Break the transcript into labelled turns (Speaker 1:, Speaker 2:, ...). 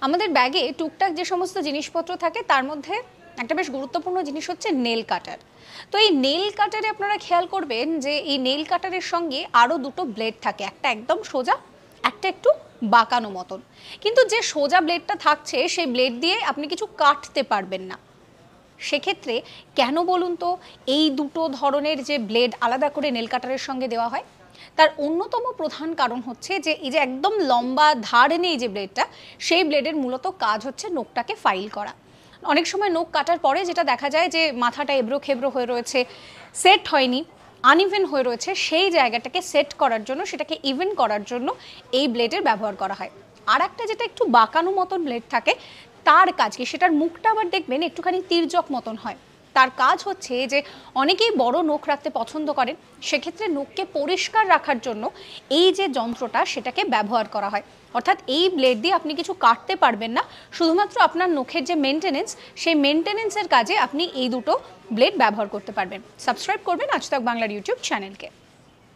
Speaker 1: আমাদের ব্যাগে টুকটাক যে সমস্ত জিনিসপত্র থাকে তার মধ্যে একটা বেশ গুরুত্বপূর্ণ জিনিস হচ্ছে নেল কাটার। তো এই নেল কাটারে আপনারা খেয়াল করবেন যে এই নেল কাটারের সঙ্গে আরও দুটো ব্লেড থাকে, একটা একদম সোজা, একটা একটু বাঁকানো মতন। কিন্তু যে সোজা ব্লেডটা থাকছে সেই ব্লেড দিয়ে আপনি কিছু কাটতে পারবেন না। সেক্ষেত্রে কেন বলুন তো এই দুটো ধরনের যে ব্লেড আলাদা করে নেল কাটারের সঙ্গে দেওয়া হয়? তার অন্যতম প্রধান কারণ হচ্ছে যে এই যে একদম লম্বা ধার নেই যে ব্লেডটা, সেই ব্লেডের মূলত কাজ হচ্ছে নখটাকে ফাইল করা। অনেক সময় নখ কাটার পরে যেটা দেখা যায় যে মাথাটা এবড়ো খেবড়ো হয়ে রয়েছে, সেট হয়নি, আনইভেন হয়ে রয়েছে, সেই জায়গাটাকে সেট করার জন্য, সেটাকে ইভেন করার জন্য এই ব্লেডের ব্যবহার করা হয়। আর একটা যেটা একটু বাঁকানো মতন ব্লেড থাকে, তার কাজ কি, সেটার মুখটা আবার দেখবেন একটুখানি তির্যক মতন হয়। তার কাজ হচ্ছে যে অনেকেই বড় নখ রাখতে পছন্দ করেন, সেক্ষেত্রে নখকে পরিষ্কার রাখার জন্য এই যে যন্ত্রটা সেটাকে ব্যবহার করা হয়। অর্থাৎ এই ব্লেড দিয়ে আপনি কিছু কাটতে পারবেন না, শুধুমাত্র আপনার নখের যে মেনটেনেন্স, সেই মেনটেনেন্সের কাজে আপনি এই দুটো ব্লেড ব্যবহার করতে পারবেন। সাবস্ক্রাইব করবেন আজ তাক বাংলার ইউটিউব চ্যানেলকে।